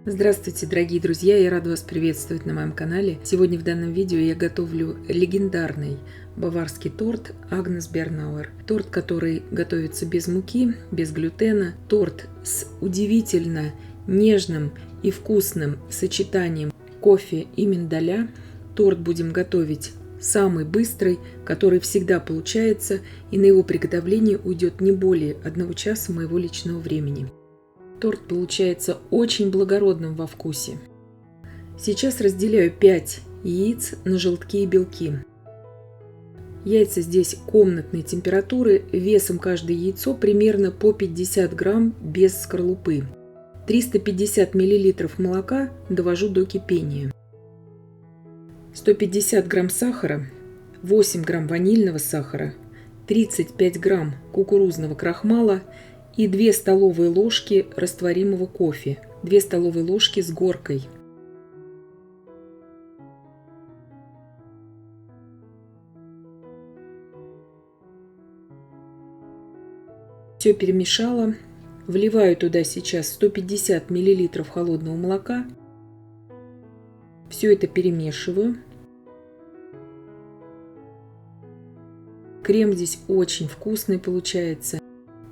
Здравствуйте, дорогие друзья! Я рада вас приветствовать на моем канале. Сегодня в данном видео я готовлю легендарный баварский торт Агнес Бернауэр. Торт, который готовится без муки, без глютена. Торт с удивительно нежным и вкусным сочетанием кофе и миндаля. Торт будем готовить самый быстрый, который всегда получается, и на его приготовление уйдет не более 1 часа моего личного времени. Торт получается очень благородным во вкусе. Сейчас разделяю 5 яиц на желтки и белки. Яйца здесь комнатной температуры, весом каждое яйцо примерно по 50 грамм без скорлупы. 350 миллилитров молока довожу до кипения. 150 грамм сахара, 8 грамм ванильного сахара, 35 грамм кукурузного крахмала и 2 столовые ложки растворимого кофе, 2 столовые ложки с горкой. Все перемешала. Вливаю туда сейчас 150 миллилитров холодного молока. Все это перемешиваю. Крем здесь очень вкусный получается.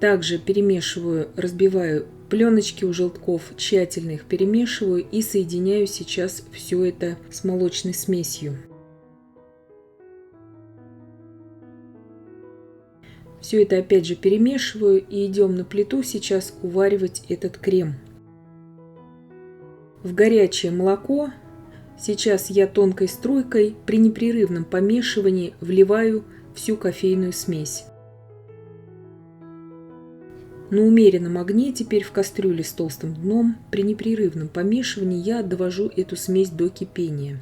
Также перемешиваю, разбиваю пленочки у желтков, тщательно их перемешиваю и соединяю сейчас все это с молочной смесью. Все это опять же перемешиваю и идем на плиту сейчас уваривать этот крем. В горячее молоко сейчас я тонкой струйкой при непрерывном помешивании вливаю всю кофейную смесь. На умеренном огне, теперь в кастрюле с толстым дном, при непрерывном помешивании я довожу эту смесь до кипения.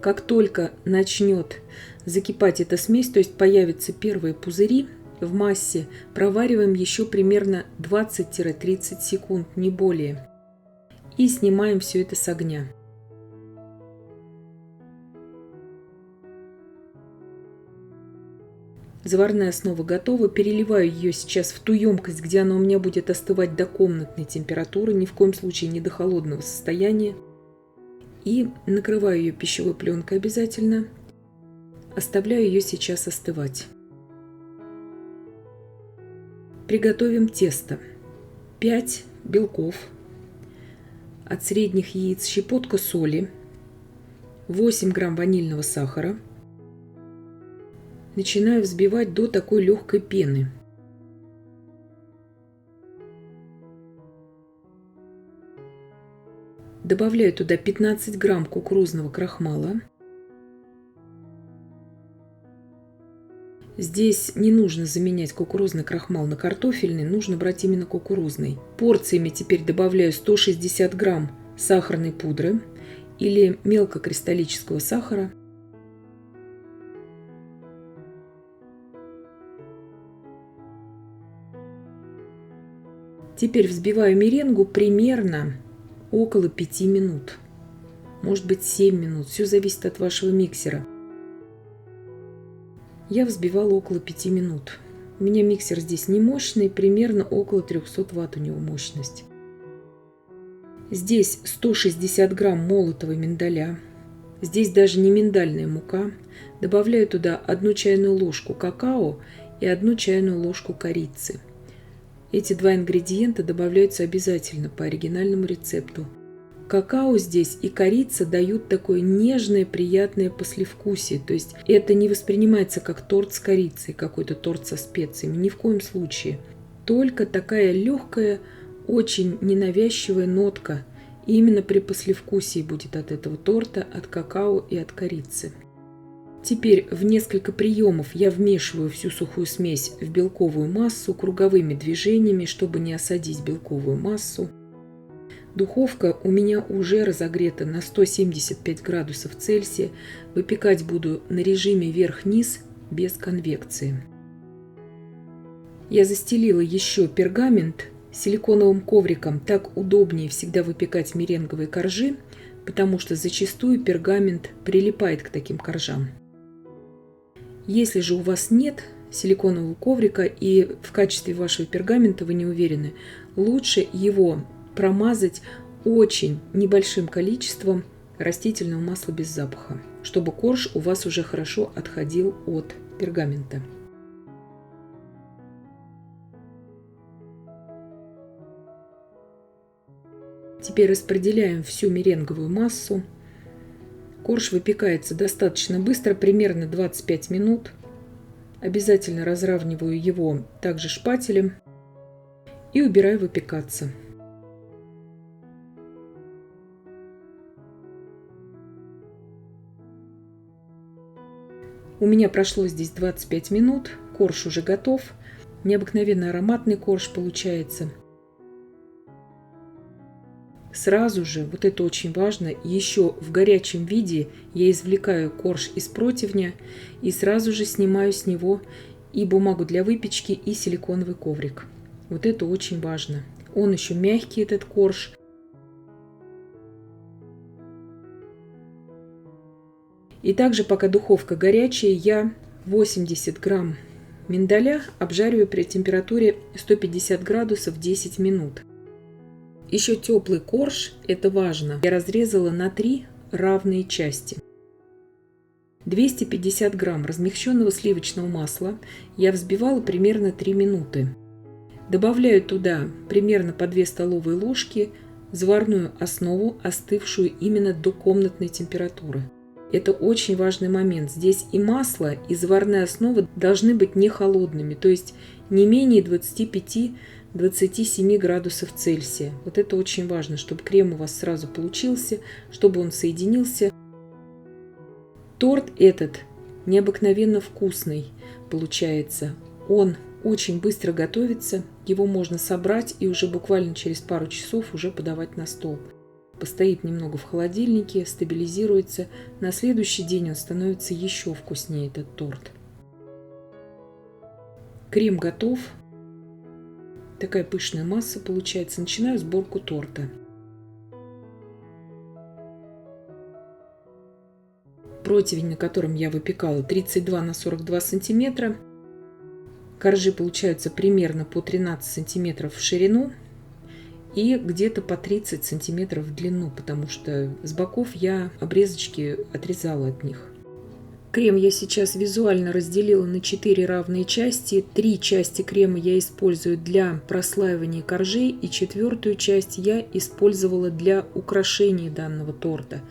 Как только начнет закипать эта смесь, то есть появятся первые пузыри в массе, провариваем еще примерно 20-30 секунд, не более. И снимаем все это с огня. Заварная основа готова. Переливаю ее сейчас в ту емкость, где она у меня будет остывать до комнатной температуры, ни в коем случае не до холодного состояния. И накрываю ее пищевой пленкой обязательно. Оставляю ее сейчас остывать. Приготовим тесто. 5 белков, от средних яиц щепотка соли, 8 грамм ванильного сахара. Начинаю взбивать до такой легкой пены. Добавляю туда 15 грамм кукурузного крахмала. Здесь не нужно заменять кукурузный крахмал на картофельный, нужно брать именно кукурузный. Порциями теперь добавляю 160 грамм сахарной пудры или мелкокристаллического сахара. Теперь взбиваю меренгу примерно около 5 минут, может быть 7 минут, все зависит от вашего миксера. Я взбивала около 5 минут. У меня миксер здесь не мощный, примерно около 300 Вт у него мощность. Здесь 160 грамм молотого миндаля. Здесь даже не миндальная мука. Добавляю туда 1 чайную ложку какао и 1 чайную ложку корицы. Эти 2 ингредиента добавляются обязательно по оригинальному рецепту. Какао здесь и корица дают такое нежное, приятное послевкусие. То есть это не воспринимается как торт с корицей, какой-то торт со специями. Ни в коем случае. Только такая легкая, очень ненавязчивая нотка. И именно при послевкусии будет от этого торта, от какао и от корицы. Теперь в несколько приемов я вмешиваю всю сухую смесь в белковую массу круговыми движениями, чтобы не осадить белковую массу. Духовка у меня уже разогрета на 175 градусов Цельсия. Выпекать буду на режиме верх-низ без конвекции. Я застелила еще пергамент силиконовым ковриком. Так удобнее всегда выпекать меренговые коржи, потому что зачастую пергамент прилипает к таким коржам. Если же у вас нет силиконового коврика и в качестве вашего пергамента вы не уверены, лучше его промазать очень небольшим количеством растительного масла без запаха, чтобы корж у вас уже хорошо отходил от пергамента. Теперь распределяем всю меренговую массу. Корж выпекается достаточно быстро, примерно 25 минут. Обязательно разравниваю его также шпателем и убираю выпекаться. У меня прошло здесь 25 минут, корж уже готов. Необыкновенно ароматный корж получается. Сразу же, вот это очень важно, еще в горячем виде я извлекаю корж из противня и сразу же снимаю с него и бумагу для выпечки, и силиконовый коврик. Вот это очень важно. Он еще мягкий, этот корж. И также, пока духовка горячая, я 80 грамм миндаля обжариваю при температуре 150 градусов 10 минут. Еще теплый корж, это важно, я разрезала на 3 равные части. 250 грамм размягченного сливочного масла я взбивала примерно 3 минуты. Добавляю туда примерно по 2 столовые ложки заварную основу, остывшую именно до комнатной температуры. Это очень важный момент. Здесь и масло, и заварная основа должны быть не холодными, то есть не менее 25-27 градусов Цельсия. Вот это очень важно, чтобы крем у вас сразу получился, чтобы он соединился. Торт этот необыкновенно вкусный получается. Он очень быстро готовится, его можно собрать и уже буквально через пару часов уже подавать на стол. Постоит немного в холодильнике, стабилизируется. На следующий день он становится еще вкуснее, этот торт. Крем готов. Такая пышная масса получается. Начинаю сборку торта. Противень, на котором я выпекала, 32 на 42 сантиметра. Коржи получаются примерно по 13 сантиметров в ширину и где-то по 30 сантиметров в длину, потому что с боков я обрезочки отрезала от них. Крем я сейчас визуально разделила на 4 равные части. 3 части крема я использую для прослаивания коржей, и 4-ю часть я использовала для украшения данного торта.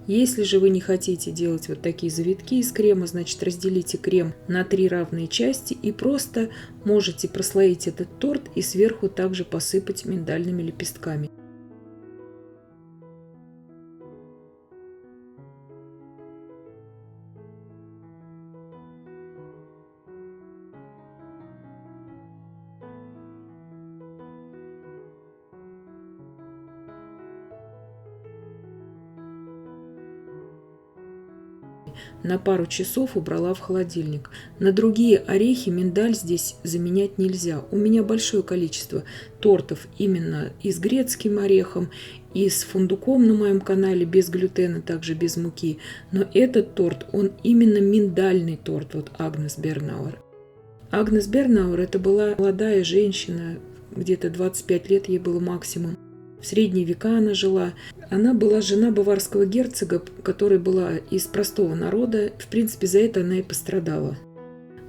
Если же вы не хотите делать вот такие завитки из крема, значит разделите крем на 3 равные части и просто можете прослоить этот торт и сверху также посыпать миндальными лепестками. На пару часов убрала в холодильник. На другие орехи миндаль здесь заменять нельзя. У меня большое количество тортов именно и с грецким орехом, и с фундуком на моем канале, без глютена, также без муки. Но этот торт, он именно миндальный торт, вот Агнес Бернауэр. Агнес Бернауэр это была молодая женщина, где-то 25 лет ей было максимум. В средние века она жила. Она была жена баварского герцога, которая была из простого народа. В принципе, за это она и пострадала.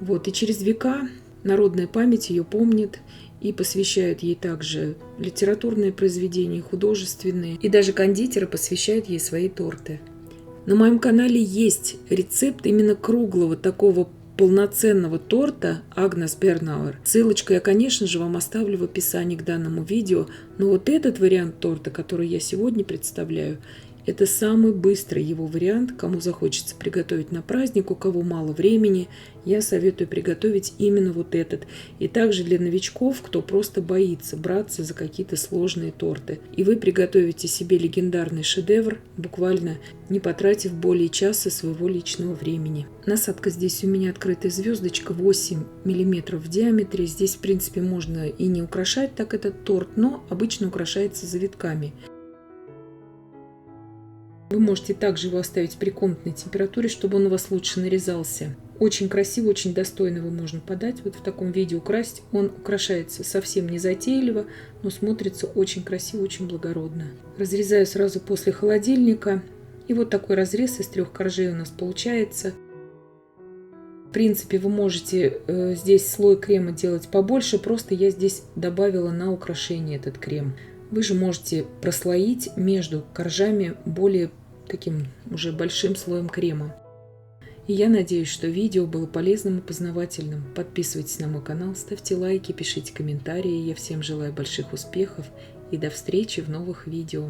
Вот. И через века народная память ее помнит и посвящают ей также литературные произведения, художественные. И даже кондитеры посвящают ей свои торты. На моем канале есть рецепт именно круглого такого полноценного торта Агнес Бернауэр. Ссылочку я, конечно же, вам оставлю в описании к данному видео. Но вот этот вариант торта, который я сегодня представляю, это самый быстрый его вариант. Кому захочется приготовить на праздник, у кого мало времени, я советую приготовить именно вот этот. И также для новичков, кто просто боится браться за какие-то сложные торты. И вы приготовите себе легендарный шедевр, буквально не потратив более часа своего личного времени. Насадка здесь у меня открытая звездочка 8 мм в диаметре. Здесь, в принципе, можно и не украшать так этот торт, но обычно украшается завитками. Вы можете также его оставить при комнатной температуре, чтобы он у вас лучше нарезался. Очень красиво, очень достойно его можно подать вот в таком виде, украсить. Он украшается совсем не затейливо, но смотрится очень красиво, очень благородно. Разрезаю сразу после холодильника. И вот такой разрез из 3 коржей у нас получается. В принципе, вы можете здесь слой крема делать побольше, просто я здесь добавила на украшение этот крем. Вы же можете прослоить между коржами более таким уже большим слоем крема. И я надеюсь, что видео было полезным и познавательным. Подписывайтесь на мой канал, ставьте лайки, пишите комментарии. Я всем желаю больших успехов и до встречи в новых видео.